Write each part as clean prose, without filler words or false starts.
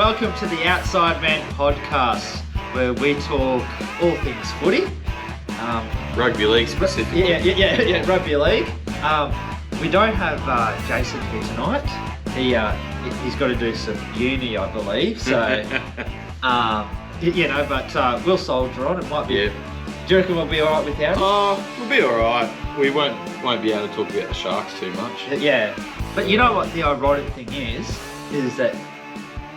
welcome to the Outside Man podcast, where we talk all things footy. Rugby league specifically. Yeah, rugby league. We don't have Jason here tonight. He's got to do some uni, I believe. So, but we'll soldier on. It might be. Yeah. Do you reckon we'll be all right without him? We'll be all right. We won't be able to talk about the Sharks too much. Yeah, but you know what the ironic thing is that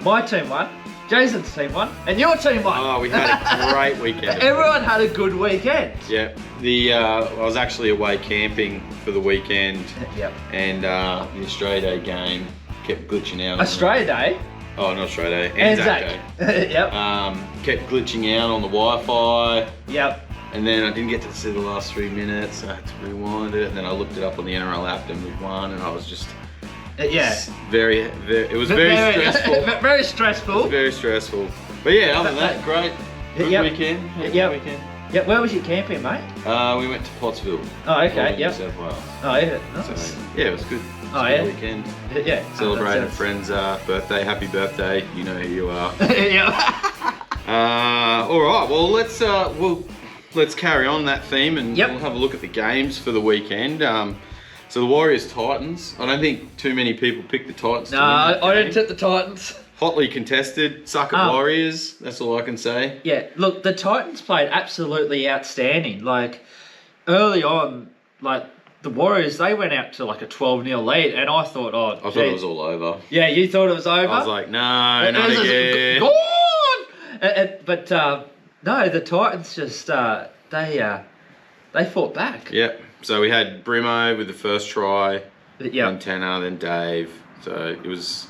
my team won, Jason's team won, and your team won. Oh, we had a great weekend. Everyone had a good weekend. Yeah. I was actually away camping for the weekend. Yep. And the Australia Day game kept glitching out. Australia Day? Oh, not Australia Day. Anzac Day. Yep. Kept glitching out on the Wi-Fi. Yep. And then I didn't get to see the last 3 minutes. I had to rewind it. And then I looked it up on the NRL app and we won. And I was just... it was very stressful. Very stressful. It was very stressful. But yeah, other than that, great. Good weekend. Yep. Weekend. Yeah, where was you camping, mate? We went to Pottsville. Oh, okay. New South Wales. Oh, yeah. Nice. So, yeah, it was good. Oh, yeah. Weekend. Yeah. Celebrated a friend's birthday. Happy birthday. You know who you are. Yeah. All right. Well, let's carry on that theme and we'll have a look at the games for the weekend. So the Warriors Titans. I don't think too many people picked the Titans. No, I didn't tip the Titans. Hotly contested. Suck at Warriors. That's all I can say. Yeah. Look, the Titans played absolutely outstanding. Like early on, like the Warriors, they went out to like a 12-0 lead, and I thought, I thought it was all over. Yeah, you thought it was over? I was like, no, not again. Go on! But no, the Titans just they fought back. Yeah. So we had Brimo with the first try, yeah, then Tanner, then Dave. So it was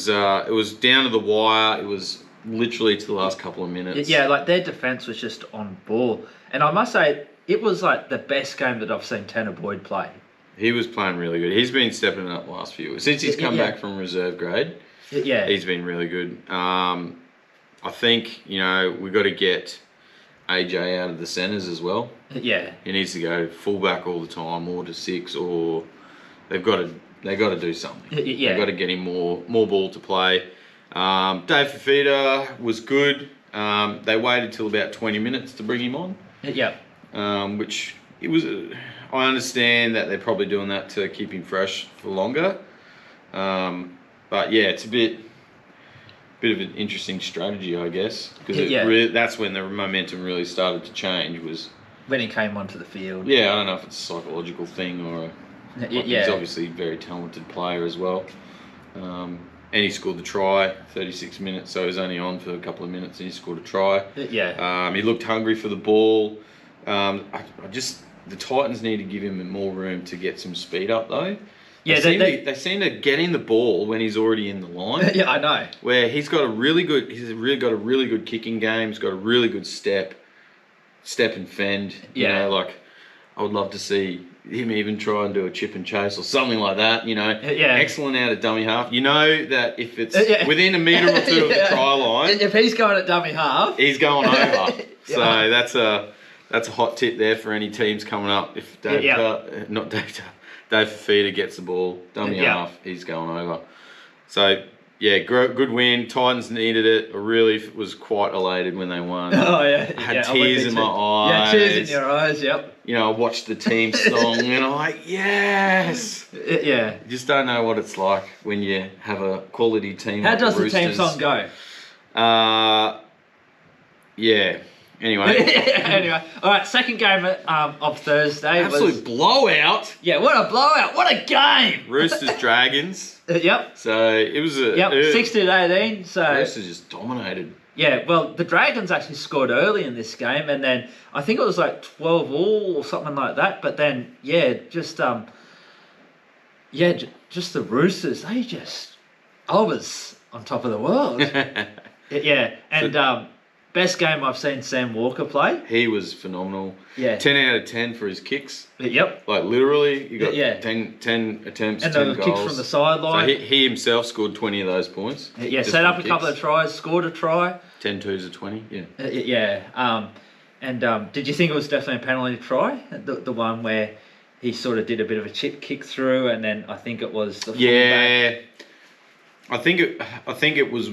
down to the wire. It was literally to the last couple of minutes. Yeah, like their defense was just on ball, and I must say it was like the best game that I've seen Tanner Boyd play. He was playing really good. He's been stepping up the last few since he's come back from reserve grade. Yeah, he's been really good. I think we've got to get AJ out of the centres as well. Yeah, he needs to go fullback all the time, or to 6, or they've got to do something. Yeah, they've got to get him more ball to play. Dave Fafita was good. They waited till about 20 minutes to bring him on. Yeah, which it was. I understand that they're probably doing that to keep him fresh for longer. But yeah, it's a bit of an interesting strategy, I guess, because that's when the momentum really started to change. Was when he came onto the field. Yeah, I don't know if it's a psychological thing or he's obviously a very talented player as well. And he scored the try, 36 minutes, so he was only on for a couple of minutes and he scored a try. Yeah. He looked hungry for the ball. The Titans need to give him more room to get some speed up though. Yeah, they seem to get in the ball when he's already in the line. Yeah, I know. Where he's got a really good kicking game. He's got a really good step and fend. Yeah. I would love to see him even try and do a chip and chase or something like that. Yeah. Excellent out of dummy half. You know that if it's within a metre or two of the try line, if he's going at dummy half, he's going over. So that's a hot tip there for any teams coming up. If Dave Fafita gets the ball, dummy half, he's going over. So, yeah, good win. Titans needed it. I really was quite elated when they won. Oh, yeah. I had tears in my eyes. Yeah, tears in your eyes, yep. I watched the team song and I'm like, yes! Yeah. You just don't know what it's like when you have a quality team. How does the team song go? Yeah. Anyway. All right, second game of Thursday. Absolute blowout. Yeah, what a blowout. What a game. Roosters Dragons. Yep. So it was 16-18. So Roosters just dominated. Yeah, well, the Dragons actually scored early in this game, and then I think it was like 12-all or something like that. But then, just the Roosters. I was on top of the world. And best game I've seen Sam Walker play. He was phenomenal. Yeah. 10 out of 10 for his kicks. Yep. Like literally, you got 10 attempts, and 10 the goals. kicks from the sideline. So he himself scored 20 of those points. Yeah, set up a couple of tries, scored a try. 10 twos of 20, did you think it was definitely a penalty try? The one where he sort of did a bit of a chip kick through, and then I think it was the fullback. I think it was.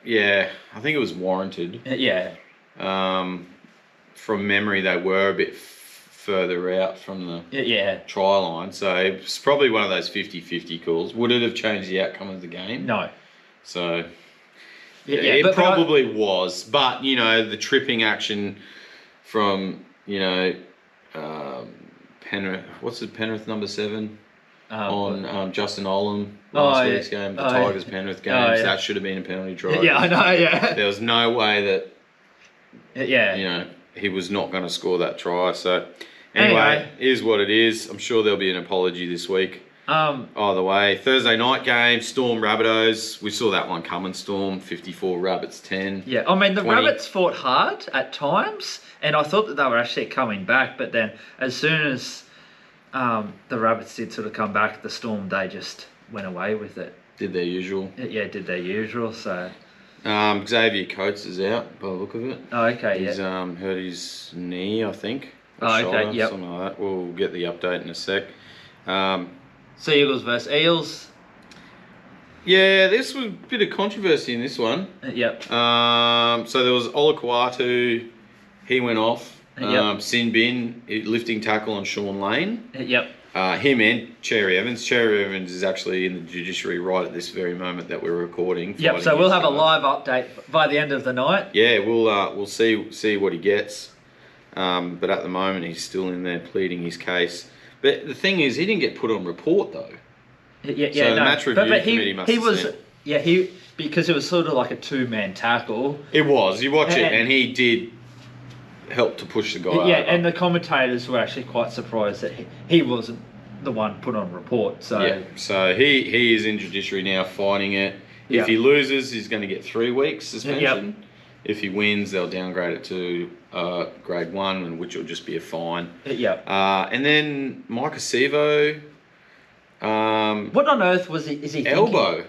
Yeah, I think it was warranted. Yeah. From memory, they were a bit further out from the try line, so it's probably one of those 50-50 calls. Would it have changed the outcome of the game? No. So it probably was, but the tripping action from Penrith. What's it? Penrith number 7 on Justin Olam last week's game, the Tigers Penrith game. That should have been a penalty try. Yeah, I know. Yeah. There was no way that he was not going to score that try. So anyway, it is what it is. I'm sure there'll be an apology this week. Either way, Thursday night game, Storm Rabbitohs. We saw that one coming. Storm 54, Rabbits 10. Yeah, I mean the 20. Rabbits fought hard at times, and I thought that they were actually coming back. But then, as soon as the Rabbits did sort of come back, the Storm, they just went away with it. Did their usual. Yeah, did their usual. So. Xavier Coates is out by the look of it. Oh, okay. He's hurt his knee, I think. Okay. Yep. Something like that. We'll get the update in a sec. Sea Eagles versus Eels. Yeah, this was a bit of controversy in this one. Yep. So there was Olakwatu, he went off. Sin Bin, lifting tackle on Sean Lane. Yep. Him and Cherry Evans. Cherry Evans is actually in the judiciary right at this very moment that we're recording. Yep. So we'll have a live update by the end of the night. Yeah, we'll see what he gets. But at the moment, he's still in there pleading his case. But the thing is, he didn't get put on report though. Yeah. So the match review committee must have seen it. Yeah, because it was sort of like a 2-man tackle. It was. You watch it, and he did help to push the guy over. Yeah, and the commentators were actually quite surprised that he wasn't the one put on report. So yeah, so he is in judiciary now fighting it. If he loses, he's going to get 3 weeks suspension. Yep. If he wins, they'll downgrade it to grade 1, which will just be a fine. Yeah. And then Micah Sevo. What on earth is he thinking? Elbow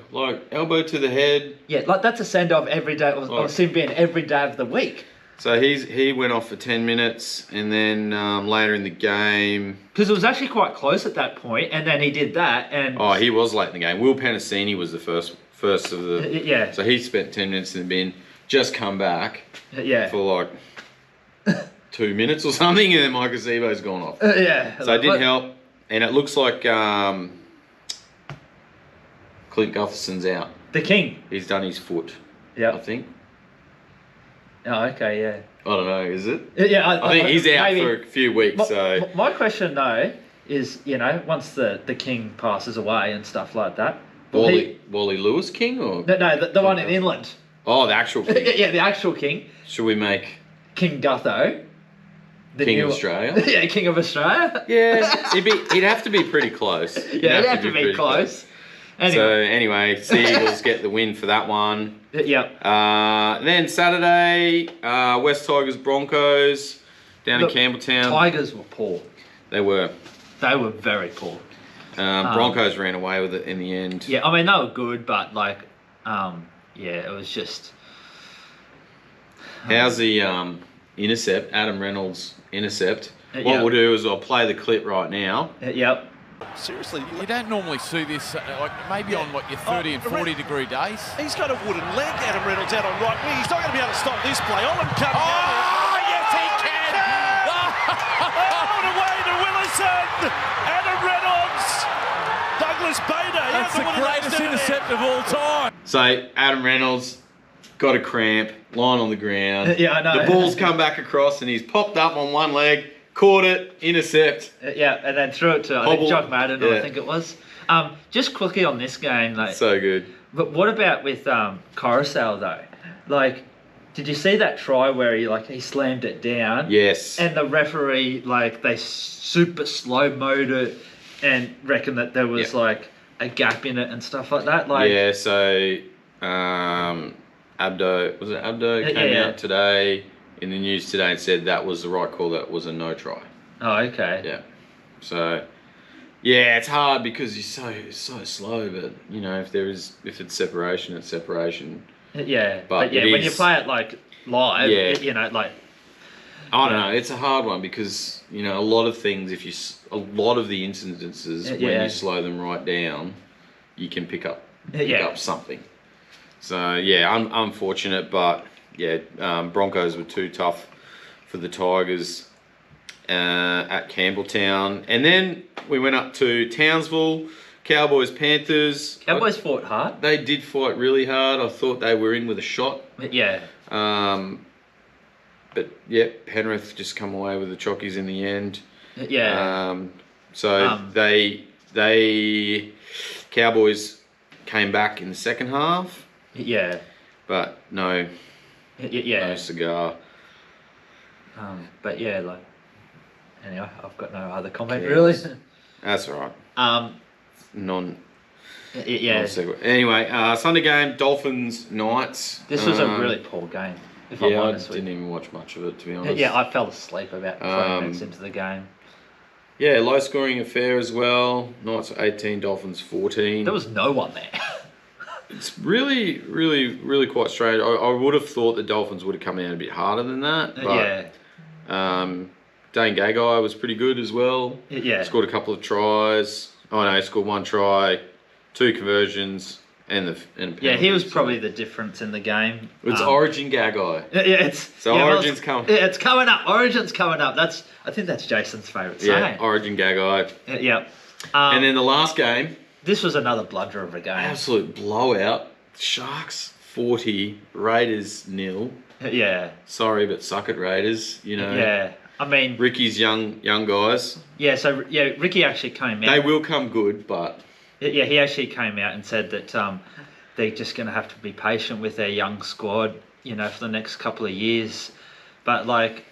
to the head. Yeah, like that's a send off every day, or Simbian every day of the week. So he went off for 10 minutes, and then later in the game, because it was actually quite close at that point, and then he did that, and he was late in the game. Will Penasini was the first of the So he spent 10 minutes in the bin, just come back for like 2 minutes or something, and then Micah Sevo's gone off. So it didn't help, and it looks like Clint Gutherson's out. The King. He's done his foot. Yeah, I think. Oh, okay, yeah. I don't know, is it? Yeah, I think he's out for a few weeks. My question though is, once the King passes away and stuff like that. Wally Lewis King or no, the one in Inland. Oh, the actual King. Yeah, the actual King. Should we make King Gutho? King of Australia? Yeah, King of Australia. Yeah, he'd have to be be close. He'd have to be close. Anyway, Sea Eagles get the win for that one. Yep. Then Saturday, West Tigers Broncos down in Campbelltown. Tigers were poor. They were very poor. Broncos ran away with it in the end. Yeah, I mean they were good, but it was just. How's the intercept? Adam Reynolds intercept. What we'll do is I'll play the clip right now. Yep. Seriously, you don't normally see this, maybe on your 30 and 40 degree days. He's got a wooden leg, Adam Reynolds out on right wing. He's not going to be able to stop this play. Olam coming out. Yes, he can! All the way to Willison! Adam Reynolds! Douglas Bader! That's the greatest intercept of all time. So, Adam Reynolds got a cramp, lying on the ground. Yeah, I know. The ball's come back across and he's popped up on one leg, caught it, intercept. And then threw it to I think Jock Madden, I think it was. Just quickly on this game, so good. But what about with Coruscant though? Did you see that try where he slammed it down? Yes. And the referee they super slow mode it and reckon that there was a gap in it and stuff like that. So Abdo came out today in the news today and said that was the right call. That was a no try. Oh, okay. Yeah. So, it's hard because he's so slow. But if it's separation, it's separation. Yeah. But when you play it live, I don't know. It's a hard one because a lot of things. A lot of the incidences when you slow them right down, you can pick up something. So yeah, unfortunate, but yeah, Broncos were too tough for the Tigers at Campbelltown, and then we went up to Townsville. Cowboys, Panthers. Cowboys fought hard. They did fight really hard. I thought they were in with a shot. Yeah. But yeah, Penrith just come away with the chockies in the end. Yeah. They Cowboys came back in the second half. Yeah. But no. Yeah. No cigar. But yeah, like. Anyway, I've got no other comment really. That's all right. Yeah. Anyway, Sunday game, Dolphins, Knights. This was a really poor game. If I'm honest, I didn't even watch much of it, to be honest. Yeah, I fell asleep about 20 minutes into the game. Yeah, low scoring affair as well. Knights 18, Dolphins 14. There was no one there. It's really, really, really quite strange. I would have thought the Dolphins would have come out a bit harder than that. But, Dane Gagai was pretty good as well. Yeah. Scored a couple of tries. Oh no, he scored 1 try, 2 conversions, and a penalty. Yeah, he was probably the difference in the game. It's Origin Gagai. Yeah, Origin's coming. Yeah, it's coming up. Origin's coming up. I think that's Jason's favourite saying. Yeah, Origin Gagai. Yeah. And then the last game. This was another bludger of a game. Absolute blowout. Sharks 40, Raiders 0. Yeah. Sorry, but suck it, Raiders. You know. Yeah. I mean, Ricky's young guys. Yeah, so Ricky actually came out. They will come good, but yeah, he actually came out and said that they're just going to have to be patient with their young squad, for the next couple of years. But like,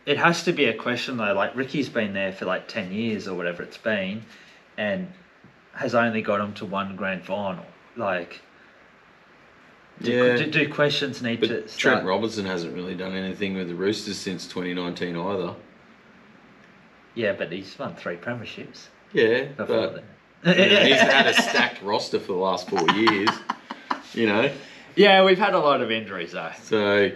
it has to be a question though. Like Ricky's been there for like 10 years or whatever it's been, and has only got them to 1 grand final. Like, do questions need to start? Trent Robinson hasn't really done anything with the Roosters since 2019 either. Yeah, but he's won 3 premierships. Yeah, but he's had a stacked roster for the last 4 years. Yeah, we've had a lot of injuries though. So,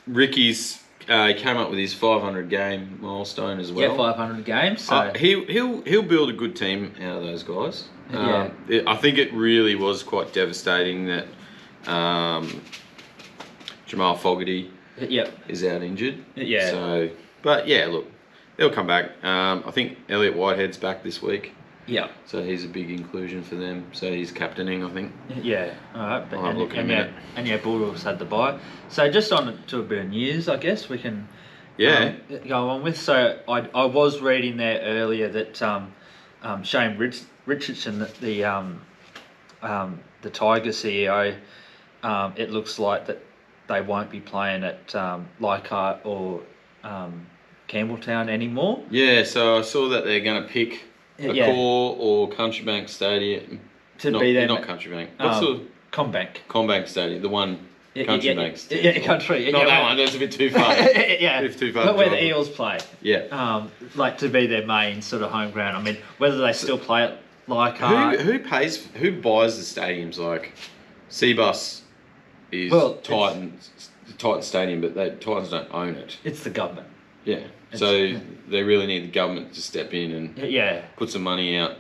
Ricky's came up with his 500 game milestone as well. Yeah, 500 games. So he'll build a good team out of those guys. I think it really was quite devastating that Jamal Fogarty is out injured. Yeah. So, but yeah, look, they'll come back. I think Elliot Whitehead's back this week. Yeah. So he's a big inclusion for them. So he's captaining, I think. Yeah. All right. But, and Bulldogs had the bye. So just on to a bit of news, I guess we can go on with. So I was reading there earlier that Shane Richardson, the Tigers CEO, it looks like that they won't be playing at Leichhardt or Campbelltown anymore. Yeah, so I saw that they're going to pick Accor or Country Bank Stadium. Be there. Not Country Bank. What's the Combank? Combank Stadium, the one Country Bank Stadium. Yeah, Country. Not that one, that's a bit too far. Yeah. It's too far. But where the Eels play. Yeah. Like to be their main sort of home ground. I mean, whether they still play at Leichhardt. Who buys the stadiums? Like Cbus is Titan Stadium, but Titans don't own it. It's the government. Yeah. So they really need the government to step in and put some money out.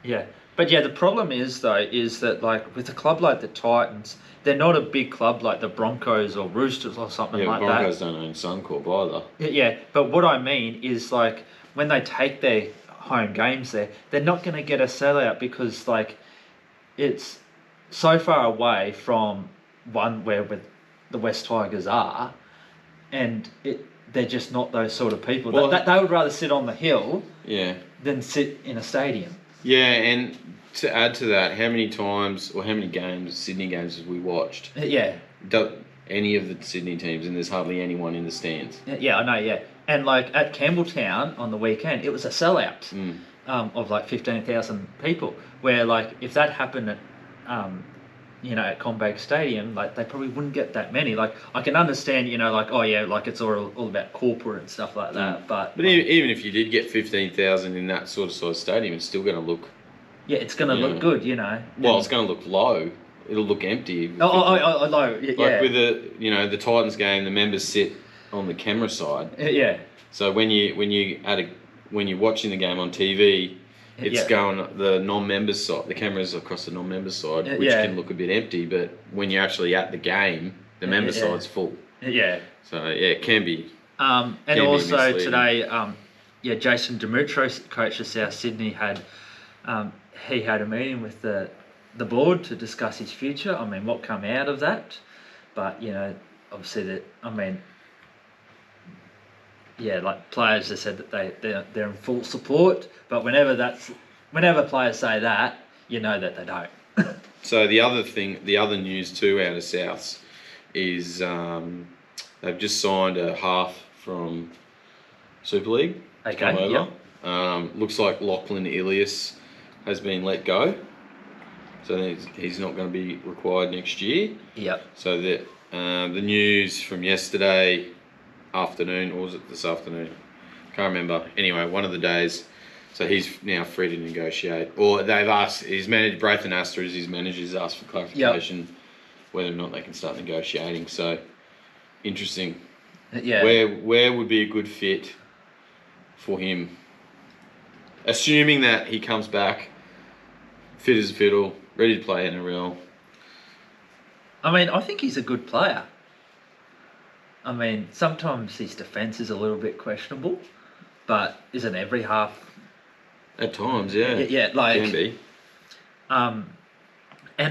Yeah. But yeah, the problem is that like with a club like the Titans, they're not a big club like the Broncos or Roosters or something like Broncos that. don't own Suncorp either. Yeah, but what I mean is like when they take their home games there, they're not going to get a sellout because like it's so far away from where the West Tigers are, and they're just not those sort of people. Well, they would rather sit on the hill than sit in a stadium. Yeah, and to add to that, how many times or how many games, Sydney games, have we watched? Yeah. Any of the Sydney teams, and there's hardly anyone in the stands. Yeah, I know, yeah. And like at Campbelltown on the weekend, it was a sellout of like 15,000 people, where like if that happened at at Combank Stadium, like they probably wouldn't get that many. Like I can understand, like it's all about corporate and stuff like that. But even if you did get 15,000 in that sort of size stadium, it's still going to look. Yeah, it's going to look good, Well, it's going to look low. It'll look empty. Low. Yeah. Like with the Titans game, the members sit on the camera side. Yeah. So when you're watching the game on TV, it's going the non-members side. The cameras across the non-members side, which can look a bit empty, but when you're actually at the game, the member side's full. Yeah. So it can be. And also today, Jason Demetriou, coach of South Sydney, had he had a meeting with the board to discuss his future. I mean, what come out of that? But obviously like players have said that they're in full support. But whenever players say that, you know that they don't. So the other news too out of Souths is they've just signed a half from Super League. Okay. Yep. Looks like Lachlan Ilias has been let go, so he's not going to be required next year. Yep. So the news from yesterday afternoon, or was it this afternoon? Can't remember. Anyway, one of the days. So he's now free to negotiate, or they've asked his manager, Braithen Astor, his manager's asked for clarification whether or not they can start negotiating. So interesting. Yeah. Where would be a good fit for him, assuming that he comes back fit as a fiddle, ready to play NRL? I mean, I think he's a good player. I mean, sometimes his defence is a little bit questionable, but isn't every half? At times, yeah. Yeah, like can be. And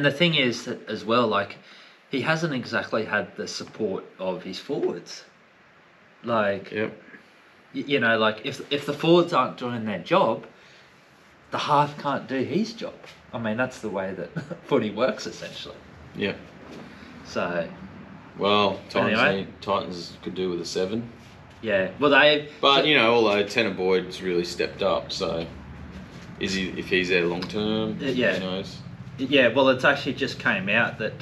the thing is that as well, like he hasn't exactly had the support of his forwards. Like, yep. Like if the forwards aren't doing their job, the half can't do his job. I mean, that's the way that footy works essentially. Yeah. So. Well, Titans could do with a 7. Yeah. Well, But although Tanner Boyd's really stepped up, so if he's there long term? Yeah. Who knows? Yeah. Well, it's actually just came out that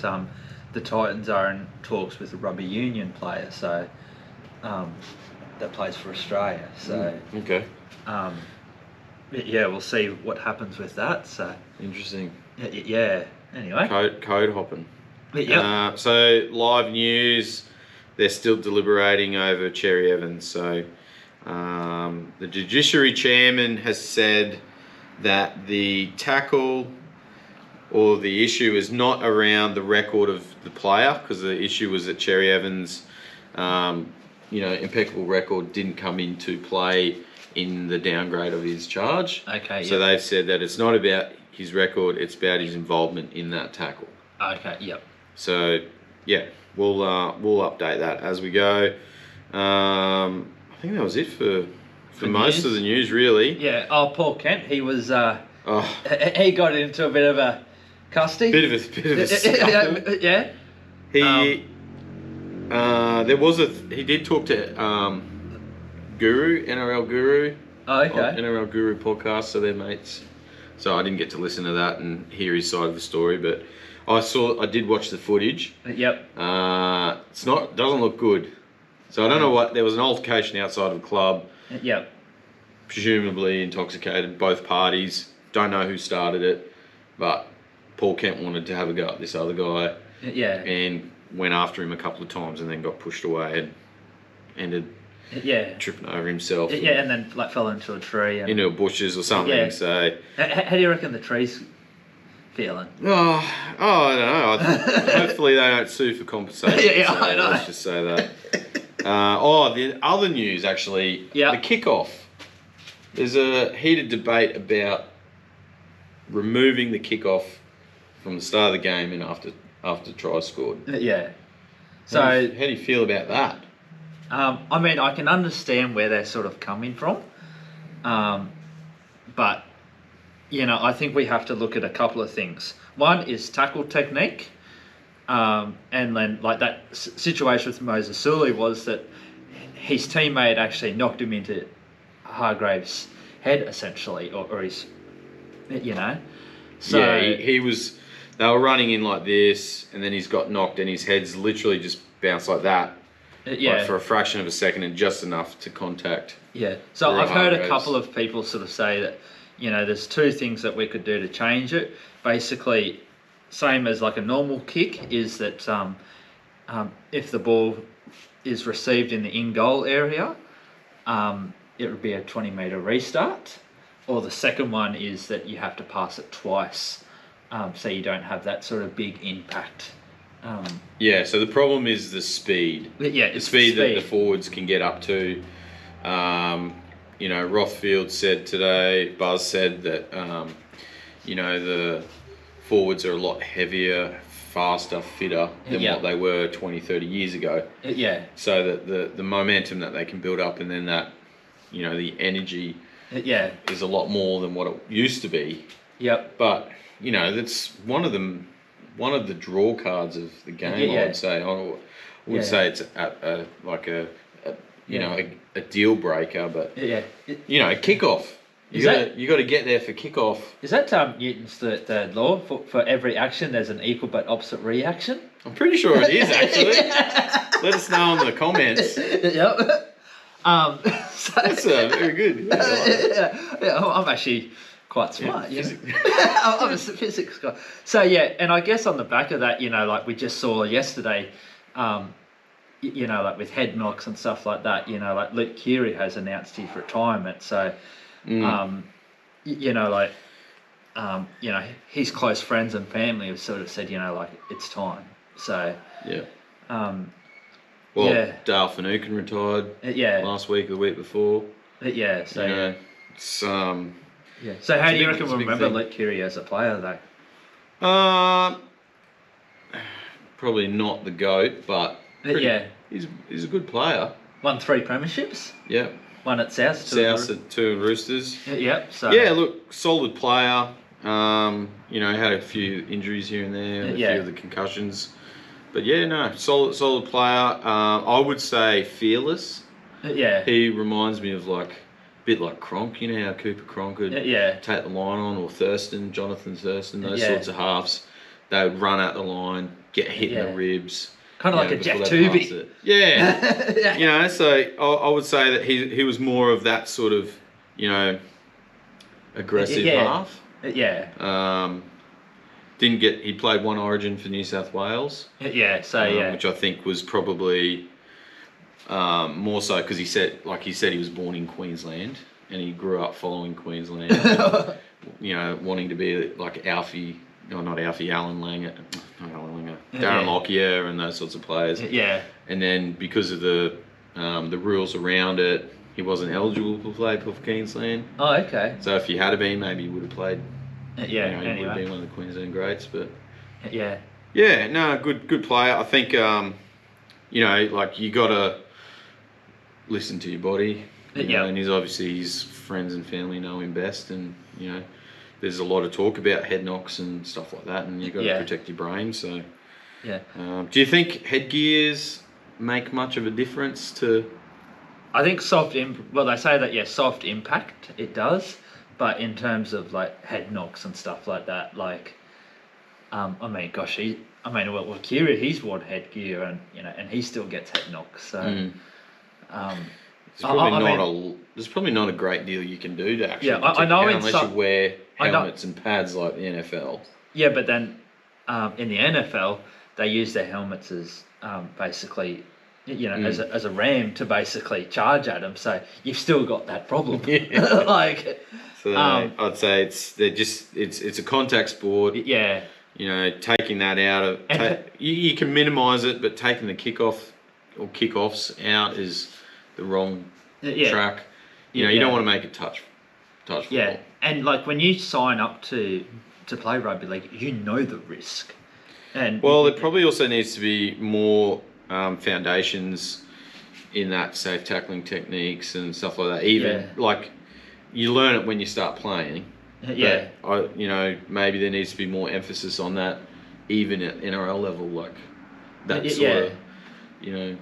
the Titans are in talks with a rugby union player, so that plays for Australia. So. Okay. We'll see what happens with that. So. Interesting. Yeah. Anyway. Code hopping. Yep. So live news, they're still deliberating over Cherry Evans. So the judiciary chairman has said that the tackle or the issue is not around the record of the player, because the issue was that Cherry Evans, impeccable record didn't come into play in the downgrade of his charge. Okay. So they've said that it's not about his record, it's about his involvement in that tackle. Okay. Yep. So, we'll update that as we go. I think that was it for most of the news, really. Yeah. Oh, Paul Kent, he was. He got into a bit of a custody. Bit of a scuffle. Yeah. He did talk to Guru, NRL Guru. Oh, okay. On NRL Guru podcast, so they're mates. So I didn't get to listen to that and hear his side of the story, but I did watch the footage. Yep. Doesn't look good. So I don't know there was an altercation outside of the club. Yep. Presumably intoxicated, both parties. Don't know who started it, but Paul Kent wanted to have a go at this other guy. Yeah. And went after him a couple of times and then got pushed away and ended tripping over himself. Yeah, and then fell into a tree. Into bushes or something. Yeah. So how do you reckon the tree's feeling? I don't know. Hopefully they don't sue for compensation. I know. Let's just say that. The other news actually, the kickoff. There's a heated debate about removing the kickoff from the start of the game and after tries scored. Yeah. So how do you feel about that? I mean, I can understand where they're sort of coming from, but I think we have to look at a couple of things. One is tackle technique, and then like that situation with Moses Suli was that his teammate actually knocked him into Hargrave's head essentially, or his, So yeah, he was. They were running in like this, and then he's got knocked, and his head's literally just bounced like that. Like for a fraction of a second, and just enough to contact. Yeah. So I've heard a couple of people sort of say that, there's two things that we could do to change it. Basically, same as like a normal kick, is that if the ball is received in the in-goal area, it would be a 20-metre restart. or the second one is that you have to pass it twice, so you don't have that sort of big impact. Yeah, so the problem is the speed. Yeah, The it's speed that the forwards can get up to. Rothfield said today, Buzz said that, the forwards are a lot heavier, faster, fitter than what they were 20, 30 years ago. Yeah. So that the momentum that they can build up and then that, the energy is a lot more than what it used to be. Yep. But, that's one of the draw cards of the game, I would say. I would say it's a deal breaker, but kickoff. You got to get there for kickoff. Is that Newton's the law for every action there's an equal but opposite reaction? I'm pretty sure it is actually. Let us know in the comments. Yep. That's very good. I'm actually quite smart. I'm a physics guy. So and I guess on the back of that, like we just saw yesterday. Like with head knocks and stuff like that, like Luke Keary has announced his retirement. So, his close friends and family have sort of said, like it's time. So, Dale Finucane retired. Last week or the week before. It's So how do you reckon we'll remember Luke Keary as a player though? Probably not the GOAT, but. He's a good player. Won 3 premierships. Yeah. One at South. South at 2 Roosters. Yep. So. Yeah, look, solid player. Had a few injuries here and there, a few of the concussions, but solid player. I would say fearless. Yeah. He reminds me of a bit like Cronk. You know how Cooper Cronk would take the line on, or Jonathan Thurston, those sorts of halves. They would run out the line, get hit in the ribs. Kind of like a Jack Tooby. Yeah. So I would say that he was more of that sort of, aggressive half. Yeah. He played one Origin for New South Wales. Which I think was probably more so because he said he was born in Queensland and he grew up following Queensland. Wanting to be like Alfie. No, not Alfie, Alan Langer, Darren Lockyer and those sorts of players. Yeah. And then because of the rules around it, he wasn't eligible to play for Queensland. Oh, okay. So if he had been, maybe he would have played. He anyway. would have been one of the Queensland greats. But good player. I think you got to listen to your body. And his friends and family know him best, and there's a lot of talk about head knocks and stuff like that, and you've got to protect your brain. So, do you think headgears make much of a difference to? I think they say that soft impact it does, but in terms of like head knocks and stuff like that, Keary, he's worn headgear and he still gets head knocks. So, there's probably not a great deal you can do to actually I know unless you wear helmets and pads like the NFL. Yeah, but then in the NFL they use their helmets as basically as a ram to basically charge at them. So you've still got that problem. I'd say it's a contact sport. Yeah. Taking that out of you can minimise it, but taking the kickoff or kickoffs out is the wrong track. You don't want to make it touch football. Yeah, and when you sign up to play rugby league, the risk. And there probably also needs to be more foundations in that safe tackling techniques and stuff like that. Even you learn it when you start playing. Yeah. But maybe there needs to be more emphasis on that, even at NRL level, sort of,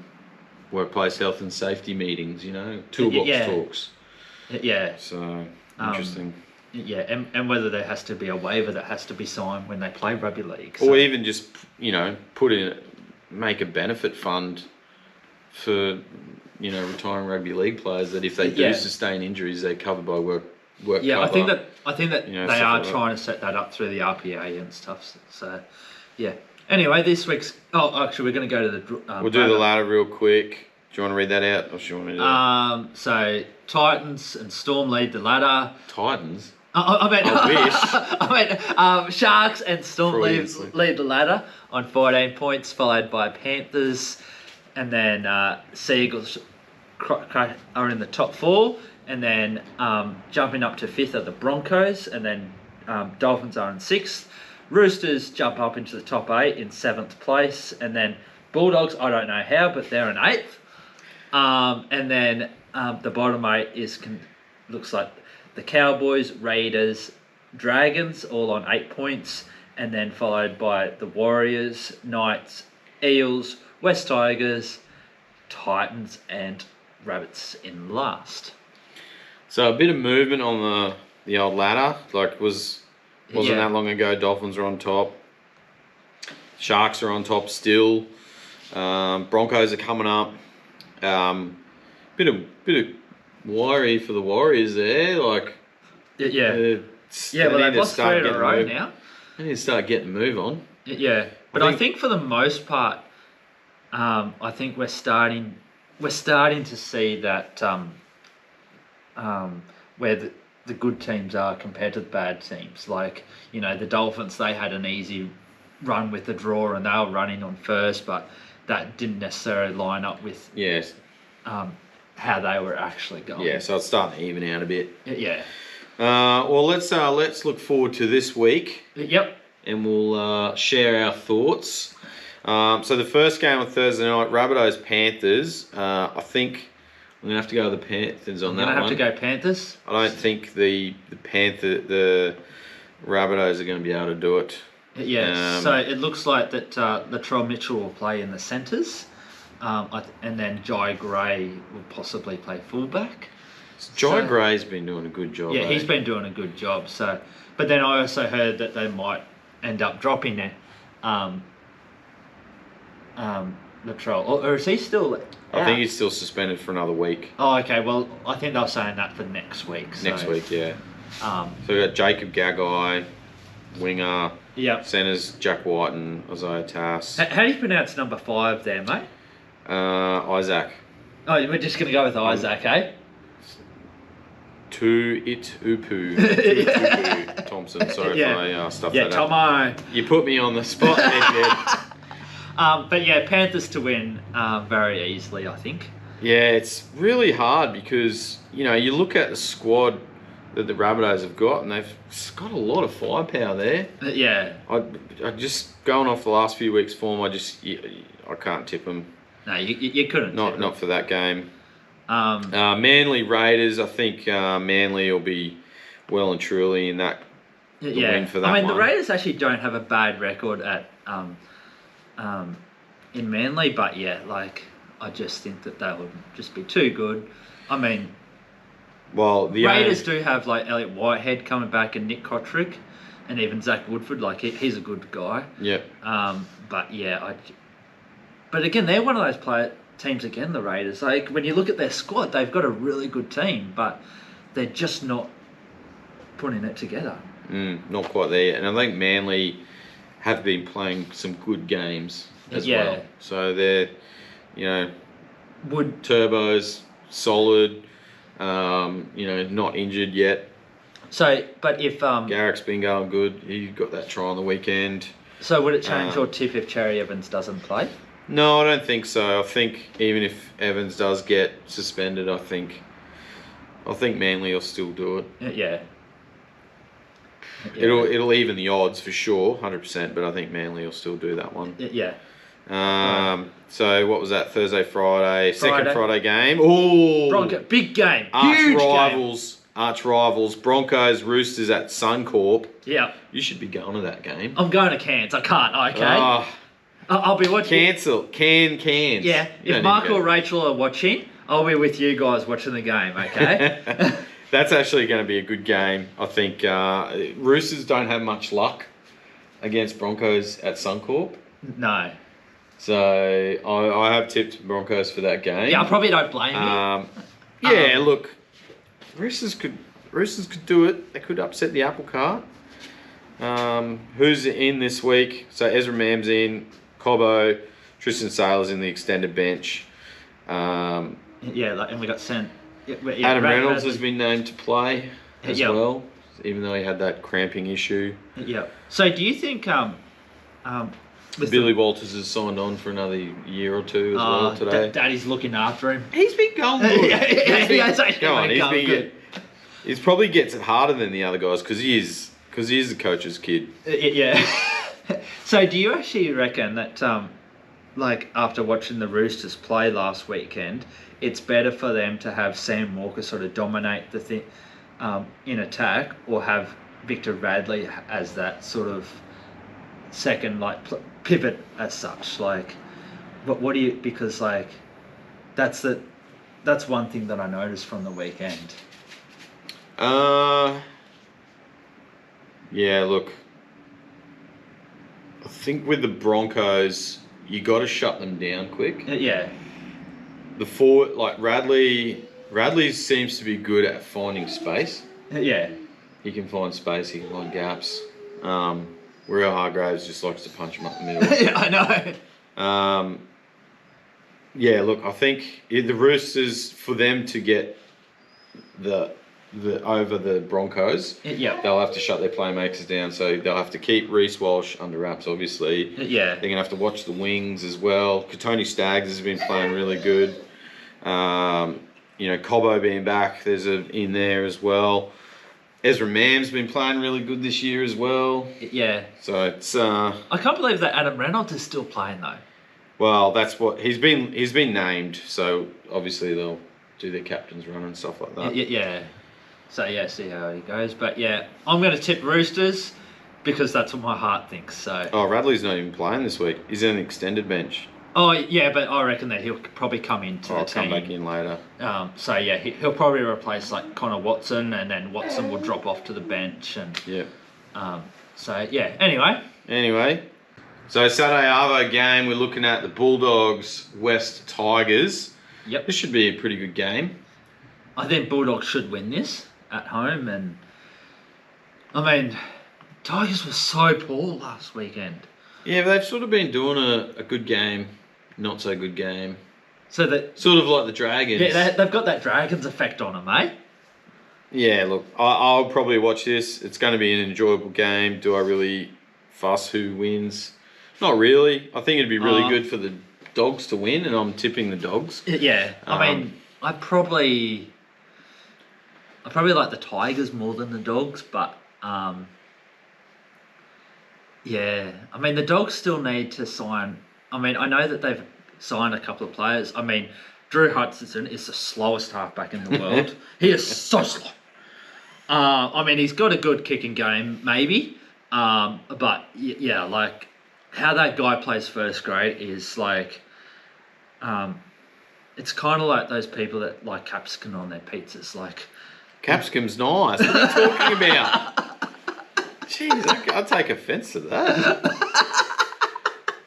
workplace health and safety meetings, toolbox talks. Yeah. So, interesting. And whether there has to be a waiver that has to be signed when they play rugby league. Or even just, make a benefit fund for, retiring rugby league players that if they do sustain injuries, they're covered by work cover. I think that they are trying to set that up through the RPA and stuff. So, yeah. Anyway, this week's... Oh, actually, we're going to go to the... we'll do the ladder real quick. you want to read that out, or do you want me to do it? So Titans and Storm lead the ladder. Titans? I mean, I wish. I mean, Sharks and Storm lead Freudian. the ladder on 14 points, followed by Panthers, and then Seagulls are in the top 4, and then jumping up to 5th are the Broncos, and then Dolphins are in 6th. Roosters jump up into the top 8 in 7th place, and then Bulldogs, I don't know how, but they're in 8th. And then the bottom 8 looks like the Cowboys, Raiders, Dragons, all on 8 points, and then followed by the Warriors, Knights, Eels, West Tigers, Titans, and Rabbits in last. So a bit of movement on the old ladder. Like wasn't that long ago. Dolphins were on top. Sharks are on top still. Broncos are coming up. Bit of worry for the Warriors there. Like Well, they've lost 3 in a row now. They need to start getting a move on. Yeah, but I think for the most part, I think we're starting to see that where the good teams are compared to the bad teams. Like, the Dolphins, they had an easy run with the draw and they were running on first, but that didn't necessarily line up with how they were actually going. Yeah, so it's starting to even out a bit. Yeah. Well, let's look forward to this week. Yep. And we'll share our thoughts. So the first game on Thursday night, Rabbitohs Panthers. I think I'm gonna have to go with the Panthers on that one. I'm gonna have to go Panthers. I don't think the Rabbitohs are going to be able to do it. Yeah. So it looks like that Latrell Mitchell will play in the centres, and then Jai Gray will possibly play fullback. Jai Gray's been doing a good job. Yeah, he's been doing a good job. So, but then I also heard that they might end up dropping it. Latrell, or is he still out? I think he's still suspended for another week. Oh, okay. Well, I think they're saying that for next week. So, Next week, yeah. So we got Jacob Gagai, winger. Yep. Centers Jack White and Isaiah Tass. How do you pronounce number 5 there, mate? Isaac. Oh, we're just gonna go with Isaac, eh? Tuipulotu Thompson. Sorry if I stuffed that up. Tomo. You put me on the spot there, Jed. But yeah, Panthers to win very easily, I think. Yeah, it's really hard because, you look at the squad that the Rabbitohs have got and they've got a lot of firepower there. Yeah. I just, going off the last few weeks' form, I can't tip them. No, you couldn't. Not for that game. Manly Raiders, I think Manly will be well and truly in that win for that one. the Raiders actually don't have a bad record at in Manly, but I just think that they would just be too good. Well, the Raiders do have Elliot Whitehead coming back and Nick Kotrick and even Zach Woodford. He's a good guy. Yeah. But again, they're one of those teams again, the Raiders. When you look at their squad, they've got a really good team, but they're just not putting it together. Not quite there yet. And I think Manly have been playing some good games as well. So they're, Turbo's solid, not injured yet. So, but if Garrick's been going good, he got that try on the weekend. So would it change your tip if Cherry Evans doesn't play? No, I don't think so. I think even if Evans does get suspended, I think Manly will still do it. Yeah. It'll even the odds for sure, 100%. But I think Manly will still do that one. Yeah. So what was that? Thursday, Friday, second Friday game. Oh, Bronco, big game, huge arch rivals, Broncos, Roosters at Suncorp. Yeah. You should be going to that game. I'm going to Cairns. I can't. Okay. I'll be watching. Cancel. Cairns. Yeah. If Mark or Rachel are watching, I'll be with you guys watching the game. Okay. That's actually going to be a good game. I think Roosters don't have much luck against Broncos at Suncorp. No. So I have tipped Broncos for that game. Yeah, I probably don't blame you. Look, Roosters could do it. They could upset the apple cart. Who's in this week? So Ezra Mam's in, Cobbo, Tristan Sailor's in the extended bench. And we got sent. Adam Reynolds has been named to play as Yep. well, even though he had that cramping issue. Yeah. So do you think with Billy Walters has signed on for another year or two as well today? Daddy's looking after him. He's been going good. Go on, He probably gets it harder than the other guys because he is the coach's kid. Yeah. So do you actually reckon that, like after watching the Roosters play last weekend, it's better for them to have Sam Walker sort of dominate the thing in attack, or have Victor Radley as that sort of second pivot as such? Like, what do you? Because like, that's one thing that I noticed from the weekend. Yeah, look, I think with the Broncos, you got to shut them down quick. Yeah. The forward, like Radley seems to be good at finding space. Yeah. He can find space, he can find gaps. Rio Hargraves just likes to punch him up the middle. Yeah, I know. Yeah, look, I think the Roosters, for them to get the over the Broncos, they'll have to shut their playmakers down. So they'll have to keep Reece Walsh under wraps, obviously. Yeah. They're going to have to watch the wings as well. Tony Staggs has been playing really good. Cobbo being back, there's in there as well. Ezra Mann's been playing really good this year as well. Yeah. So it's... I can't believe that Adam Reynolds is still playing though. Well, that's what... He's been named, so obviously they'll do their captain's run and stuff like that. Yeah. So yeah, see how he goes. But yeah, I'm going to tip Roosters because that's what my heart thinks. So. Oh, Radley's not even playing this week. He's in an extended bench. Oh yeah, but I reckon that he'll probably come into the team. Come back in later. So yeah, he'll probably replace like Connor Watson, and then Watson will drop off to the bench. And yeah. So yeah. Anyway. So Saturday Arvo game, we're looking at the Bulldogs West Tigers. Yep. This should be a pretty good game. I think Bulldogs should win this at home, and I mean, Tigers were so poor last weekend. Yeah, but they've sort of been doing a good game, not so good game. So that sort of like the Dragons. Yeah, they've got that Dragons effect on them, eh? Yeah, look, I'll probably watch this. It's going to be an enjoyable game. Do I really fuss who wins? Not really. I think it'd be really good for the Dogs to win, and I'm tipping the Dogs. Yeah, I mean, I probably like the Tigers more than the Dogs, but yeah, I mean the Dogs still need to sign. I mean, I know that they've signed a couple of players. I mean, Drew Hutchinson is the slowest halfback in the world. He is so slow. I mean, he's got a good kicking game, maybe, but yeah, like how that guy plays first grade is like. It's kind of like those people that like capsicum on their pizzas. Like, capsicum's nice. What are you talking about? Jeez, I take offence to that.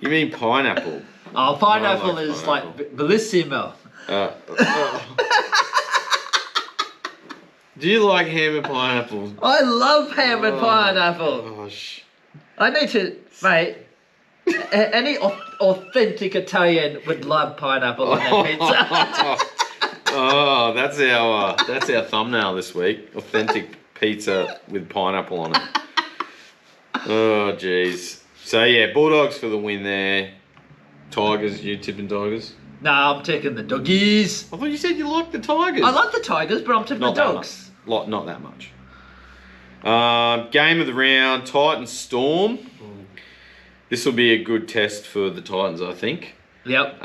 You mean pineapple? Oh, pineapple is pineapple. Like bellissimo. Do you like ham and pineapple? I love ham and pineapple. Gosh. I need to, mate. Any authentic Italian would love pineapple on their pizza. Oh, that's our thumbnail this week. Authentic pizza with pineapple on it. Oh, jeez. So yeah, Bulldogs for the win there. Tigers, you tipping Tigers? Nah, I'm taking the doggies. I thought you said you liked the Tigers. I like the Tigers, but I'm tipping the Dogs. Not that much. Game of the round, Titans Storm. This will be a good test for the Titans, I think. Yep.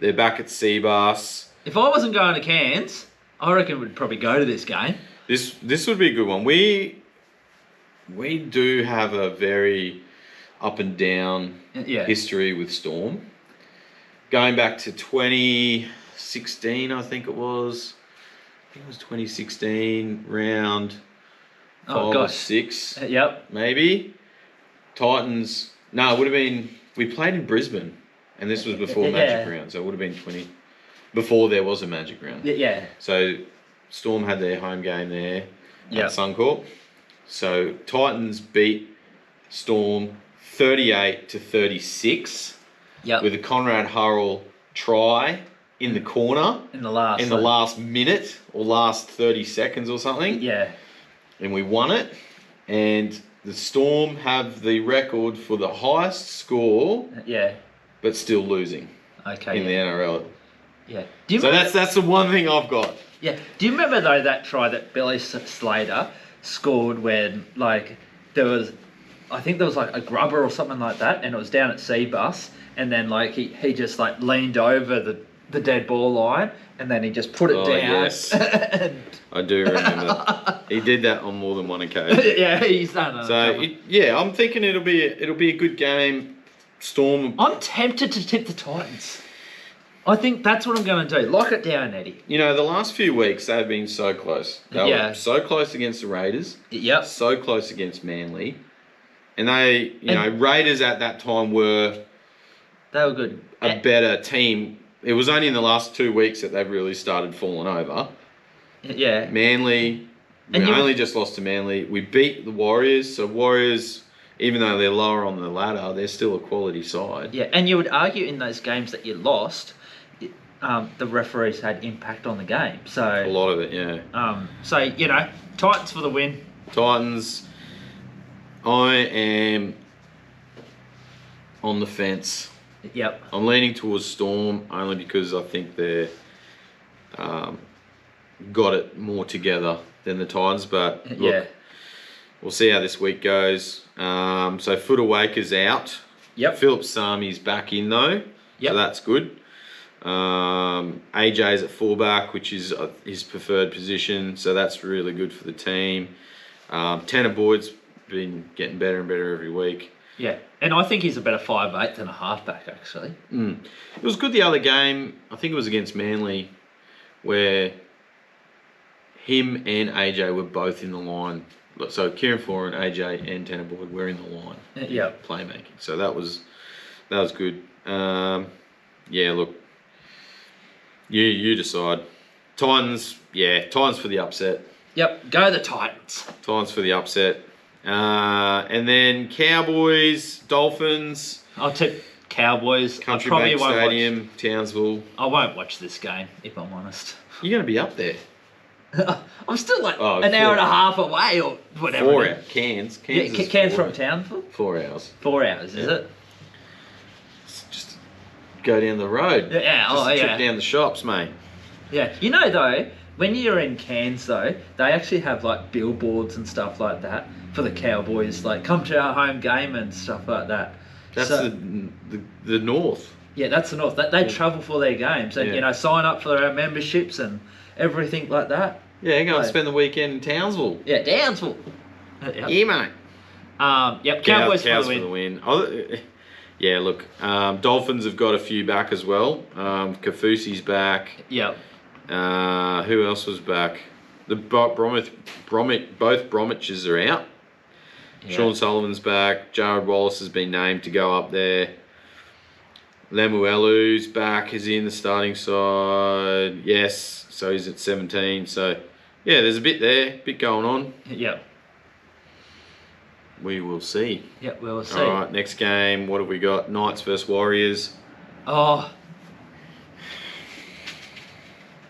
They're back at Seabass. If I wasn't going to Cairns, I reckon we'd probably go to this game. This would be a good one. We do have a very up and down history with Storm. Going back to 2016, I think it was. I think it was 2016 round 5 or 6. Yep. Maybe. Titans. No, it would have been. We played in Brisbane, and this was before Magic Round, so it would have been 20. Before there was a Magic Round. Yeah. So Storm had their home game there at Suncorp. So Titans beat Storm 38-36. Yep. With a Conrad Hurrell try in the corner in the last minute or last 30 seconds or something. Yeah. And we won it. And the Storm have the record for the highest score, but still losing. Okay. In the NRL. Yeah. That's the one thing I've got. Yeah. Do you remember though that try that Billy Slater scored when like there was, I think there was like a grubber or something like that, and it was down at Seabus, and then like he just like leaned over the dead ball line, and then he just put it down. Yes. I do remember. He did that on more than one occasion. Yeah, he's done it. So I'm thinking it'll be a good game. Storm. I'm tempted to tip the Titans. I think that's what I'm going to do. Lock it down, Eddie. You know, the last few weeks they've been so close. They were so close against the Raiders. Yep. So close against Manly. And Raiders at that time were good. A better team. It was only in the last 2 weeks that they've really started falling over. Yeah. Manly, we only just lost to Manly. We beat the Warriors. So Warriors, even though they're lower on the ladder, they're still a quality side. Yeah, and you would argue in those games that you lost, the referees had impact on the game. So a lot of it, yeah. Titans for the win. Titans. I am on the fence. Yep. I'm leaning towards Storm only because I think they're got it more together than the Titans. But look, we'll see how this week goes. So Footawaker's out. Yep. Philip Sami's back in though. Yep. So that's good. AJ's at fullback, which is his preferred position. So that's really good for the team. Tanner Boyd's been getting better and better every week. Yeah, and I think he's a better 5'8" than a halfback, actually. It was good the other game. I think it was against Manly, where him and AJ were both in the line. So Kieran Foran, AJ, and Tanner Boyd were in the line. Yeah, playmaking. So that was good. Look, you decide. Titans for the upset. Yep, go the Titans. Titans for the upset. And then Cowboys, Dolphins. I'll tip Cowboys. Country Bank Stadium, Townsville. I won't watch this game, if I'm honest. You're going to be up there. I'm still like an hour and a half away or whatever. 4 hours. Cairns from Townsville? 4 hours. 4 hours, is it? Just go down the road. Yeah, just a trip down the shops, mate. Yeah. You know, though, when you're in Cairns, though, they actually have, like, billboards and stuff like that for the Cowboys. Like, come to our home game and stuff like that. That's the North. Yeah, that's the North. They travel for their games. And, sign up for their memberships and everything like that. Yeah, go and spend the weekend in Townsville. Yeah, Townsville. Yeah, mate. Cowboys for the win. Yeah, look, Dolphins have got a few back as well. Kafusi's back. Yep. Who else was back? Both Bromwiches are out. Yeah. Sean Sullivan's back. Jared Wallace has been named to go up there. Lemuelu's back. Is he in the starting side? Yes. So he's at 17. So, yeah, there's a bit there. Bit going on. Yep. We will see. Yep, we will see. All right, next game. What have we got? Knights versus Warriors. Oh.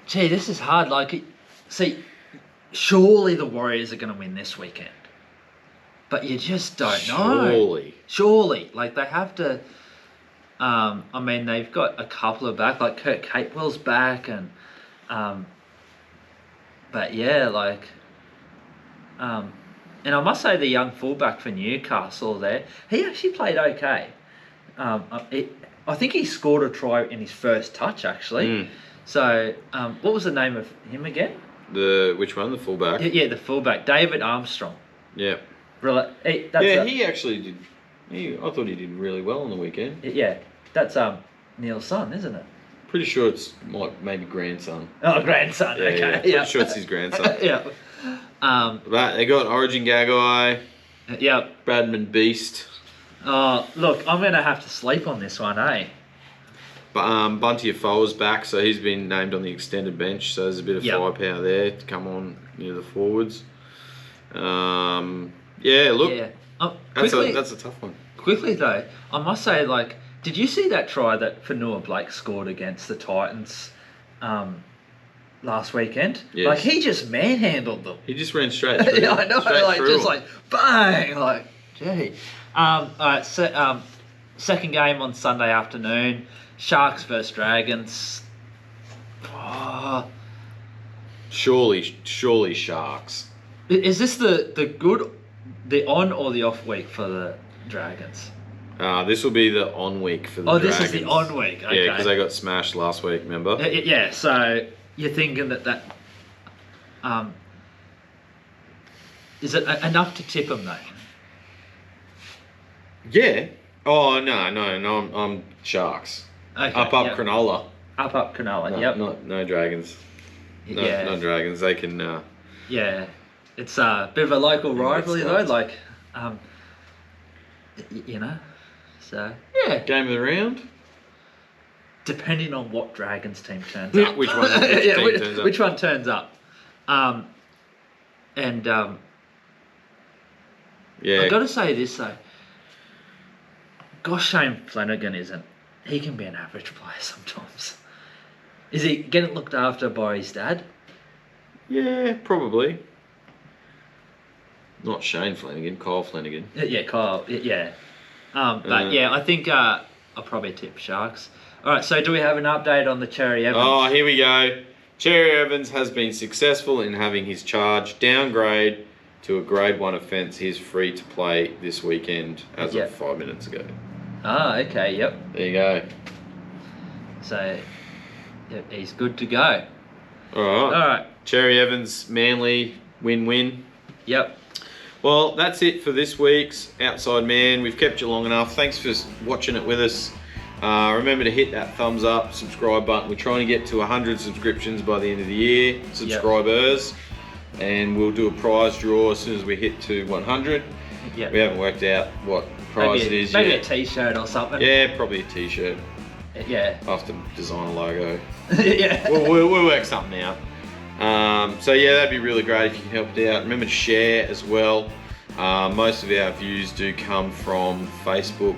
Gee, this is hard. Surely the Warriors are going to win this weekend. But you just don't know. Surely. Like, they have to... they've got a couple of back. Like, Kurt Capewell's back. And... and I must say the young fullback for Newcastle there, he actually played okay. I think he scored a try in his first touch, actually. So, what was the name of him again? Which one? The fullback? Yeah, the fullback. David Armstrong. Yeah. He actually did. I thought he did really well on the weekend. Yeah, that's Neil's son, isn't it? Pretty sure it's maybe grandson. Oh, grandson. Yeah, okay. Yeah. Pretty sure it's his grandson. Yeah. But they got Origin Gagai. Yeah. Bradman Beast. Oh, look, I'm going to have to sleep on this one, eh? But Bunty Afoa's back, so he's been named on the extended bench, so there's a bit of firepower there to come on near the forwards. That's a tough one. Quickly, though, I must say, did you see that try that Fanua Blake scored against the Titans last weekend. Yes. Like he just manhandled them. He just ran straight through. Yeah, I know. Straight Like through just them. like bang. Like gee. Alright. So, second game on Sunday afternoon. Sharks versus Dragons. Oh, Surely Sharks. is this the on or the off week for the Dragons? This will be the on week for the This Dragons. is the on week. Okay. Yeah, because they got smashed last week, remember? Yeah, so you're thinking that is it enough to tip them though? Yeah. Oh, no, I'm Sharks. Okay, Up, yep. Cronulla. Up Cronulla. No, Yep. no Dragons. No, Yeah. no Dragons. They can... Yeah. It's a bit of a local rivalry though, like, you know. So yeah, Game of the round? depending on what Dragons team turns Yeah, up. which one turns up? Which one turns up? Yeah. I got to say this though. Gosh, Shane Flanagan isn't. He can be an average player sometimes. Is he getting looked after by his dad? Yeah, probably. Not Shane Flanagan, Kyle Flanagan. Yeah, Kyle. Yeah. But yeah, I think I'll probably tip Sharks. All right. So do we have an update on the Cherry Evans? Oh, here we go. Cherry Evans has been successful in having his charge downgrade to a grade 1 offence. He's free to play this weekend as of 5 minutes ago. Ah, okay. Yep. There you go. So he's good to go. All right. All right. Cherry Evans, Manly, win-win. Yep. Well, that's it for this week's Outside Man. We've kept you long enough. Thanks for watching it with us. Remember to hit that thumbs up, subscribe button. We're trying to get to 100 subscriptions by the end of the year, subscribers. And we'll do a prize draw as soon as we hit to 100. Yep. We haven't worked out what prize it is maybe yet. a t-shirt or something. Yeah, probably a t-shirt. Yeah. I'll have to design a logo. Yeah. We'll work something out. So yeah, that'd be really great if you can help it out. Remember to share as well. Most of our views do come from Facebook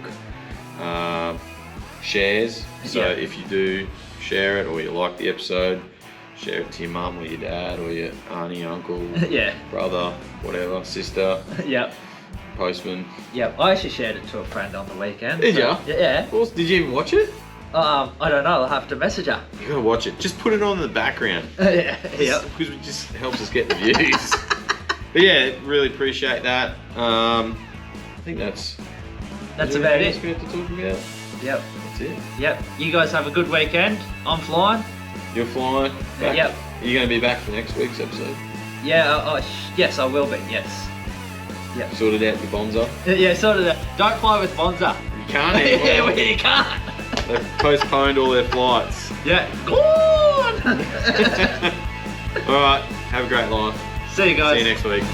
shares. So if you do share it or you like the episode, share it to your mum or your dad or your auntie, uncle, brother, whatever, sister, postman. Yep. I actually shared it to a friend on the weekend. Did so, ya? Yeah. Well, did you even watch it? I don't know. I'll have to message her. You gotta watch it. Just put it on in the background. Yeah. Yep. Because it just helps us get the views. But yeah, really appreciate that. I think that's about it. we have to talk about. Yep. That's it. Yep. You guys have a good weekend. I'm flying. You're flying back. Yep. Are you going to be back for next week's episode? Yeah. Yes, I will be. Yes. Yep. Sorted out your bonza? Yeah. Sort of that. Don't fly with Bonza. You can't anymore. Yeah, well, you can't. They've postponed all their flights. Yeah. Gone. Alright, have a great life. See you guys. See you next week.